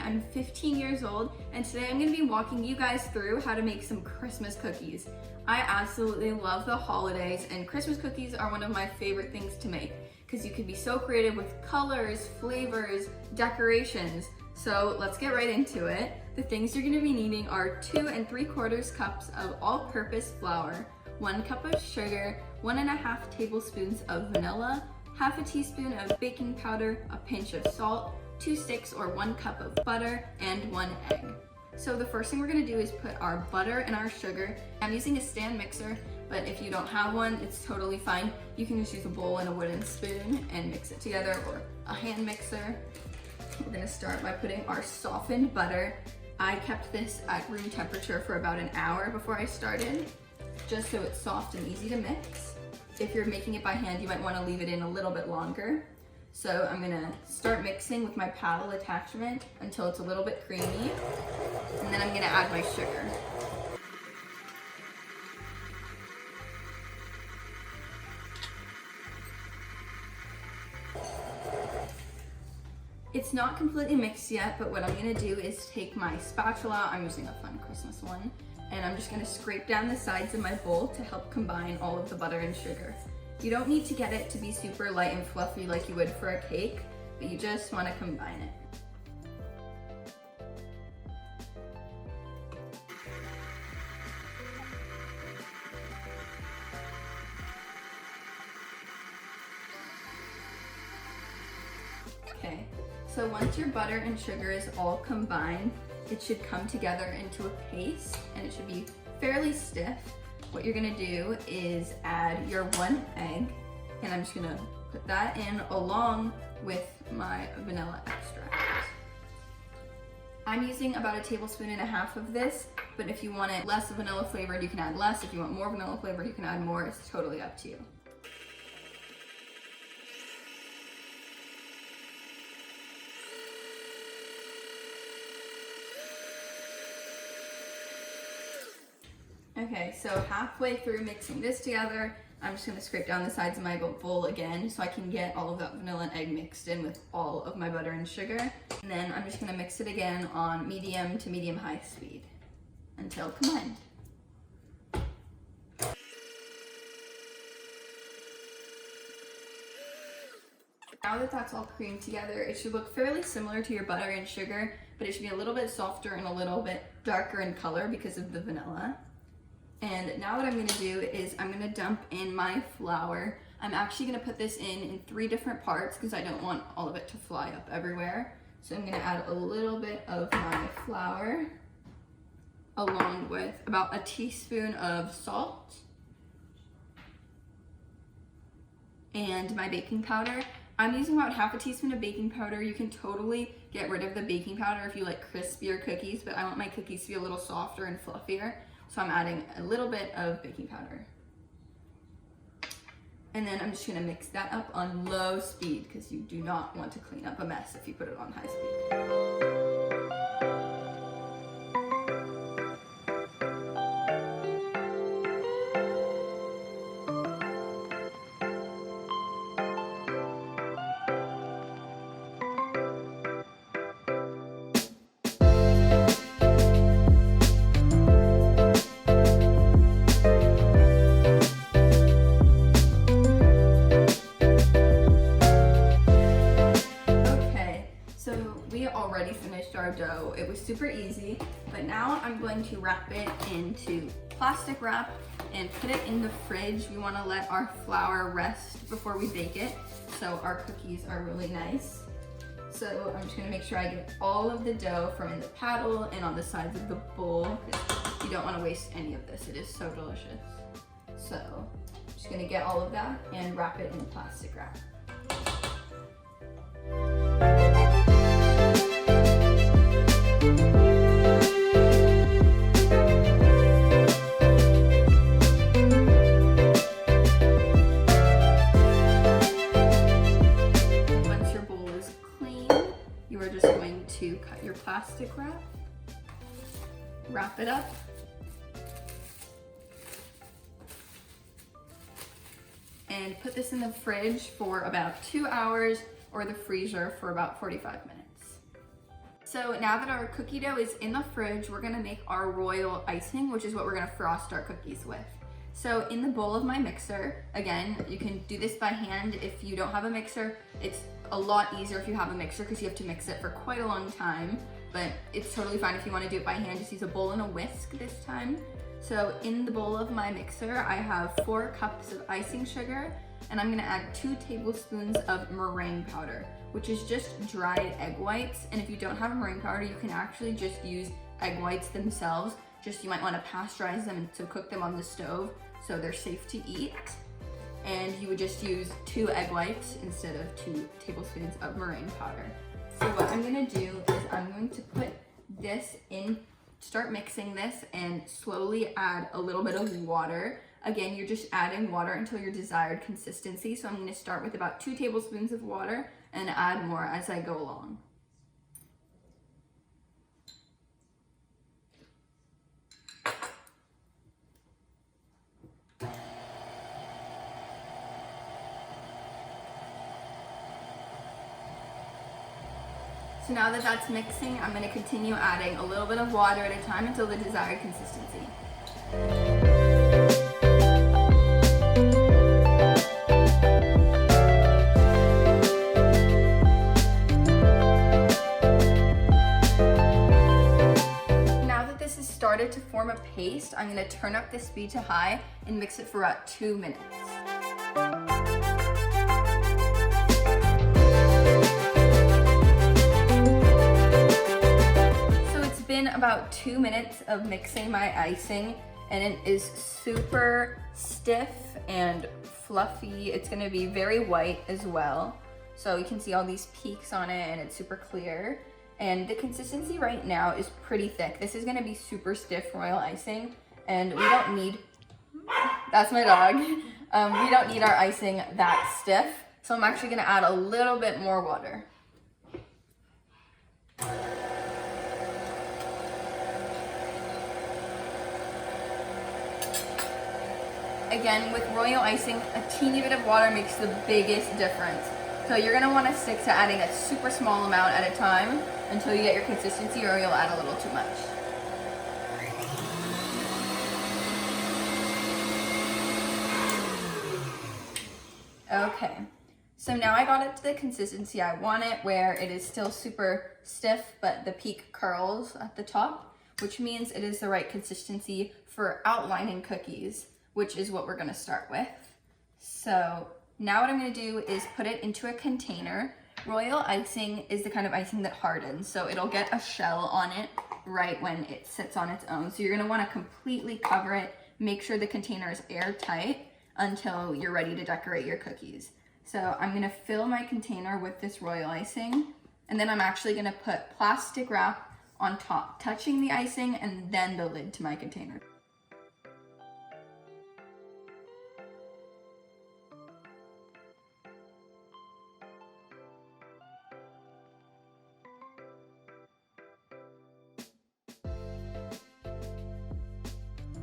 I'm 15 years old, and today I'm going to be walking you guys through how to make some Christmas cookies. I absolutely love the holidays, and Christmas cookies are one of my favorite things to make because you can be so creative with colors, flavors, decorations. So let's get right into it. The things you're going to be needing are 2 3/4 cups of all-purpose flour, 1 cup of sugar, 1.5 tablespoons of vanilla, half a teaspoon of baking powder, a pinch of salt, 2 sticks or 1 cup of butter, and 1 egg. So the first thing we're gonna do is put our butter and our sugar. I'm using a stand mixer, but if you don't have one, it's totally fine. You can just use a bowl and a wooden spoon and mix it together, or a hand mixer. We're gonna start by putting our softened butter. I kept this at room temperature for about an hour before I started, just so it's soft and easy to mix. If you're making it by hand, you might wanna leave it in a little bit longer. So I'm gonna start mixing with my paddle attachment until it's a little bit creamy, and then I'm gonna add my sugar. It's not completely mixed yet, but what I'm gonna do is take my spatula, I'm using a fun Christmas one, and I'm just gonna scrape down the sides of my bowl to help combine all of the butter and sugar. You don't need to get it to be super light and fluffy like you would for a cake, but you just wanna combine it. Okay, so once your butter and sugar is all combined, it should come together into a paste, and it should be fairly stiff. What you're gonna do is add your 1 egg, and I'm just gonna put that in along with my vanilla extract. I'm using about 1.5 tablespoons of this, but if you want it less vanilla flavored, you can add less. If you want more vanilla flavor, you can add more. It's totally up to you. Okay, so halfway through mixing this together, I'm just gonna scrape down the sides of my bowl again so I can get all of that vanilla and egg mixed in with all of my butter and sugar. And then I'm just gonna mix it again on medium to medium-high speed until combined. Now that that's all creamed together, it should look fairly similar to your butter and sugar, but it should be a little bit softer and a little bit darker in color because of the vanilla. And now what I'm gonna do is I'm gonna dump in my flour. I'm actually gonna put this in 3 different parts because I don't want all of it to fly up everywhere. So I'm gonna add a little bit of my flour along with about 1 teaspoon of salt and my baking powder. I'm using about half a teaspoon of baking powder. You can totally get rid of the baking powder if you like crispier cookies, but I want my cookies to be a little softer and fluffier. So I'm adding a little bit of baking powder. And then I'm just gonna mix that up on low speed because you do not want to clean up a mess if you put it on high speed. Already finished our dough. It was super easy, but now I'm going to wrap it into plastic wrap and put it in the fridge. We want to let our flour rest before we bake it, so our cookies are really nice. So I'm just going to make sure I get all of the dough from in the paddle and on the sides of the bowl, because you don't want to waste any of this. It is so delicious. So I'm just going to get all of that and wrap it in plastic wrap. To cut your plastic wrap it up, and put this in the fridge for about 2 hours or the freezer for about 45 minutes. So now that our cookie dough is in the fridge, we're gonna make our royal icing, which is what we're gonna frost our cookies with. So in the bowl of my mixer, again, you can do this by hand if you don't have a mixer. It's a lot easier if you have a mixer because you have to mix it for quite a long time, but it's totally fine if you wanna do it by hand. Just use a bowl and a whisk this time. So in the bowl of my mixer, I have 4 cups of icing sugar, and I'm gonna add 2 tablespoons of meringue powder, which is just dried egg whites. And if you don't have a meringue powder, you can actually just use egg whites themselves. Just you might wanna pasteurize them to cook them on the stove so they're safe to eat. And you would just use 2 egg whites instead of 2 tablespoons of meringue powder. So what I'm gonna do is I'm going to put this in, start mixing this and slowly add a little bit of water. Again, you're just adding water until your desired consistency. So I'm gonna start with about 2 tablespoons of water and add more as I go along. So now that that's mixing, I'm gonna continue adding a little bit of water at a time until the desired consistency. Now that this has started to form a paste, I'm gonna turn up the speed to high and mix it for about 2 minutes. About 2 minutes of mixing my icing, and it is super stiff and fluffy. It's gonna be very white as well. So you can see all these peaks on it and it's super clear. And the consistency right now is pretty thick. This is gonna be super stiff royal icing, and we don't need, that's my dog. We don't need our icing that stiff. So I'm actually gonna add a little bit more water. Again, with royal icing, a teeny bit of water makes the biggest difference. So you're gonna wanna stick to adding a super small amount at a time until you get your consistency, or you'll add a little too much. Okay, so now I got it to the consistency I want it, where it is still super stiff, but the peak curls at the top, which means it is the right consistency for outlining cookies, which is what we're gonna start with. So now what I'm gonna do is put it into a container. Royal icing is the kind of icing that hardens, so it'll get a shell on it right when it sits on its own. So you're gonna wanna completely cover it, make sure the container is airtight until you're ready to decorate your cookies. So I'm gonna fill my container with this royal icing, and then I'm actually gonna put plastic wrap on top, touching the icing, and then the lid to my container.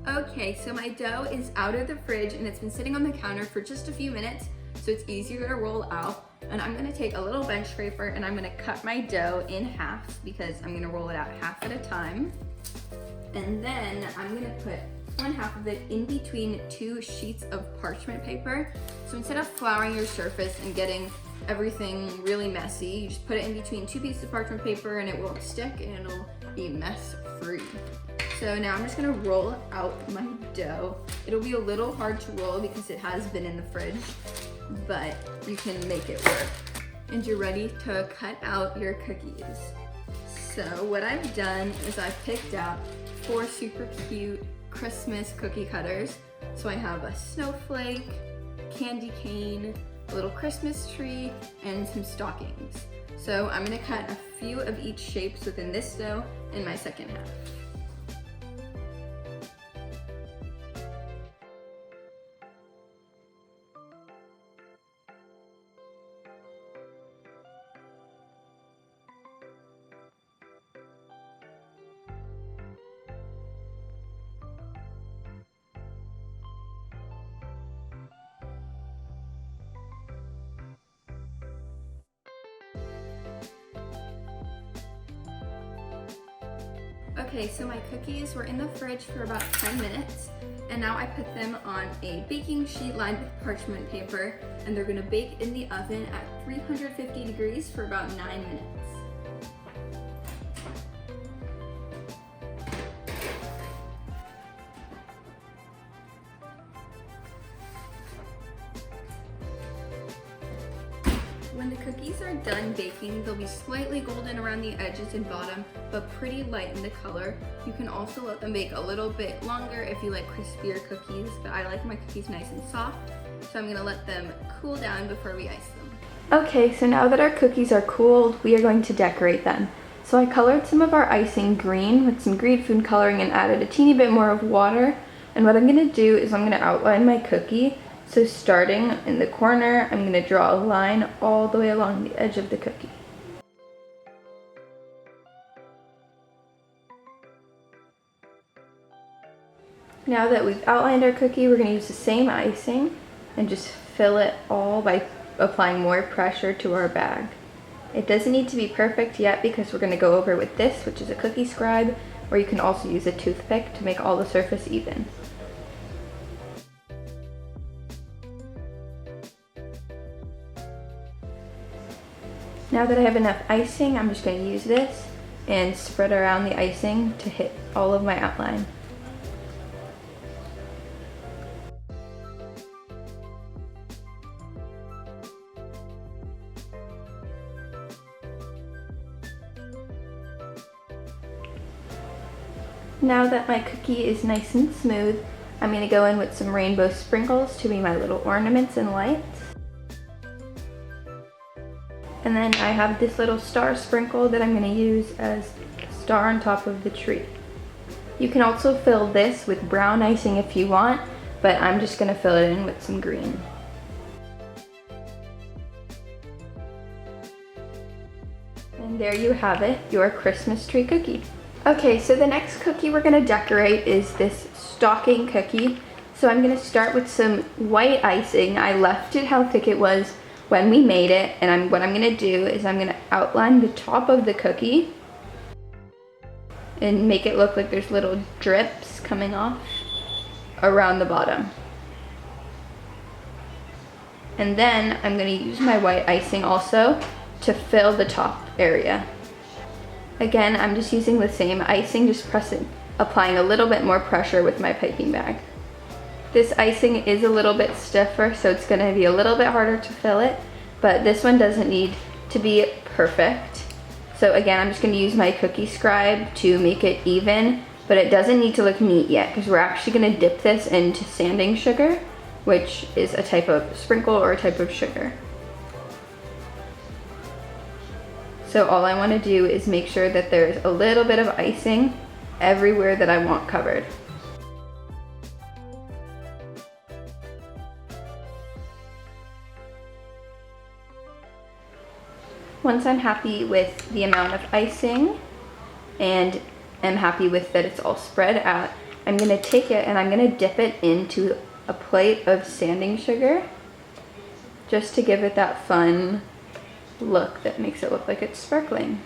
Okay, so my dough is out of the fridge and it's been sitting on the counter for just a few minutes, so it's easier to roll out. And I'm gonna take a little bench scraper and I'm gonna cut my dough in half because I'm gonna roll it out half at a time. And then I'm gonna put 1/2 of it in between 2 sheets of parchment paper. So instead of flouring your surface and getting everything really messy, you just put it in between 2 pieces of parchment paper and it won't stick and it'll be mess free. So now I'm just gonna roll out my dough. It'll be a little hard to roll because it has been in the fridge, but you can make it work. And you're ready to cut out your cookies. So what I've done is I've picked out 4 super cute Christmas cookie cutters. So I have a snowflake, candy cane, a little Christmas tree, and some stockings. So I'm gonna cut a few of each shapes within this dough in my second half. Okay, so my cookies were in the fridge for about 10 minutes, and now I put them on a baking sheet lined with parchment paper, and they're gonna bake in the oven at 350 degrees for about 9 minutes. When the cookies are done baking, they'll be slightly golden around the edges and bottom, but pretty light in the color. You can also let them bake a little bit longer if you like crispier cookies, but I like my cookies nice and soft, so I'm gonna let them cool down before we ice them. Okay, so now that our cookies are cooled, we are going to decorate them. So I colored some of our icing green with some green food coloring and added a teeny bit more of water. And what I'm gonna do is I'm gonna outline my cookie. So starting in the corner, I'm going to draw a line all the way along the edge of the cookie. Now that we've outlined our cookie, we're going to use the same icing and just fill it all by applying more pressure to our bag. It doesn't need to be perfect yet because we're going to go over with this, which is a cookie scribe, or you can also use a toothpick to make all the surface even. Now that I have enough icing, I'm just going to use this and spread around the icing to hit all of my outline. Now that my cookie is nice and smooth, I'm going to go in with some rainbow sprinkles to be my little ornaments and lights. And then I have this little star sprinkle that I'm going to use as a star on top of the tree. You can also fill this with brown icing if you want, but I'm just going to fill it in with some green. And there you have it, your Christmas tree cookie. Okay, so the next cookie we're going to decorate is this stocking cookie. So I'm going to start with some white icing. I left it how thick it was when we made it, and what I'm gonna do is I'm gonna outline the top of the cookie and make it look like there's little drips coming off around the bottom. And then I'm gonna use my white icing also to fill the top area. Again, I'm just using the same icing, just applying a little bit more pressure with my piping bag. This icing is a little bit stiffer, so it's gonna be a little bit harder to fill it, but this one doesn't need to be perfect. So again, I'm just gonna use my cookie scribe to make it even, but it doesn't need to look neat yet because we're actually gonna dip this into sanding sugar, which is a type of sprinkle or a type of sugar. So all I wanna do is make sure that there's a little bit of icing everywhere that I want covered. Once I'm happy with the amount of icing and am happy with that it's all spread out, I'm gonna take it and I'm gonna dip it into a plate of sanding sugar just to give it that fun look that makes it look like it's sparkling.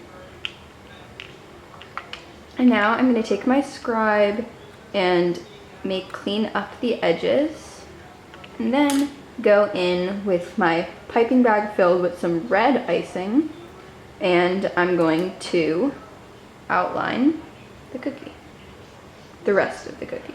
And now I'm gonna take my scribe and clean up the edges, and then go in with my piping bag filled with some red icing, and I'm going to outline the cookie, the rest of the cookie.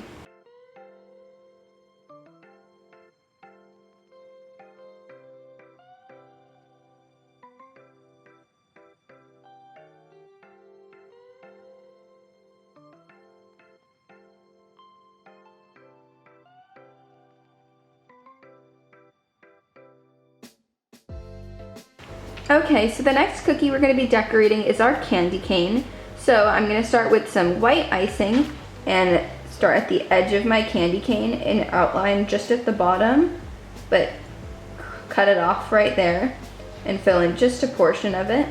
Okay, so the next cookie we're going to be decorating is our candy cane. So I'm going to start with some white icing and start at the edge of my candy cane and outline just at the bottom, but cut it off right there and fill in just a portion of it.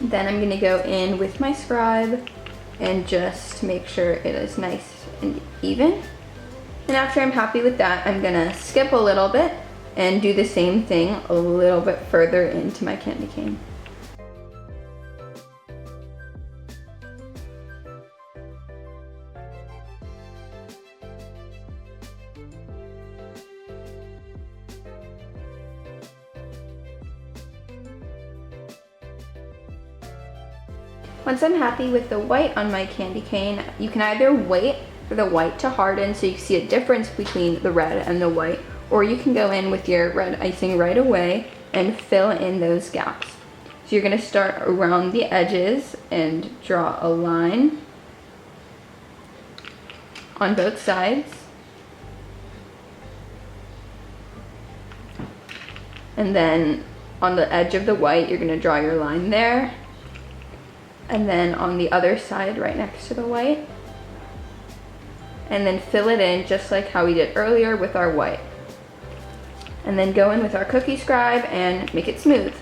Then I'm going to go in with my scribe and just make sure it is nice and even. And after I'm happy with that, I'm gonna skip a little bit and do the same thing a little bit further into my candy cane. Once I'm happy with the white on my candy cane, you can either wait for the white to harden so you can see a difference between the red and the white, or you can go in with your red icing right away and fill in those gaps. So you're gonna start around the edges and draw a line on both sides. And then on the edge of the white, you're gonna draw your line there. And then on the other side, right next to the white. And then fill it in just like how we did earlier with our white. And then go in with our cookie scribe and make it smooth.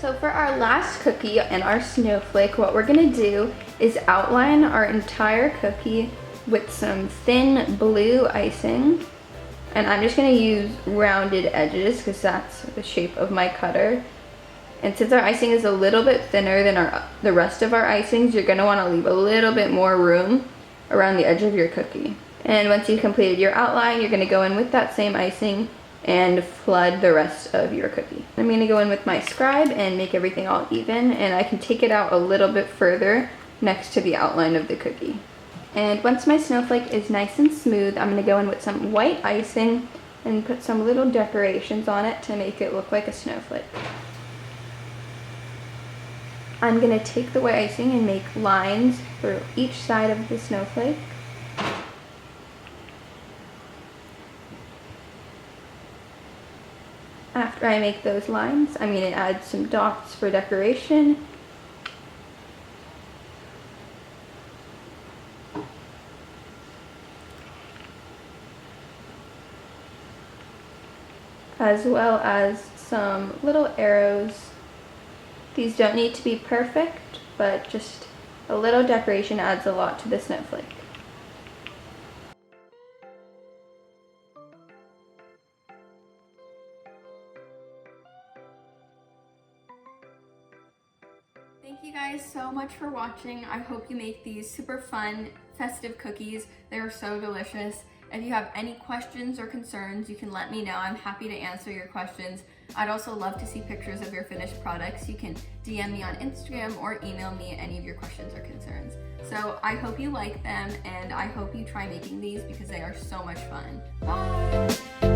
So for our last cookie and our snowflake, what we're gonna do is outline our entire cookie with some thin blue icing. And I'm just gonna use rounded edges because that's the shape of my cutter. And since our icing is a little bit thinner than the rest of our icings, you're gonna wanna leave a little bit more room around the edge of your cookie. And once you've completed your outline, you're gonna go in with that same icing and flood the rest of your cookie. I'm gonna go in with my scribe and make everything all even, and I can take it out a little bit further next to the outline of the cookie. And once my snowflake is nice and smooth, I'm gonna go in with some white icing and put some little decorations on it to make it look like a snowflake. I'm gonna take the white icing and make lines through each side of the snowflake. After I make those lines, I'm going to add some dots for decoration. As well as some little arrows. These don't need to be perfect, but just a little decoration adds a lot to the snowflake. Thank you guys so much for watching. I hope you make these super fun, festive cookies. They are so delicious. If you have any questions or concerns, you can let me know. I'm happy to answer your questions. I'd also love to see pictures of your finished products. You can DM me on Instagram or email me any of your questions or concerns. So I hope you like them, and I hope you try making these because they are so much fun. Bye!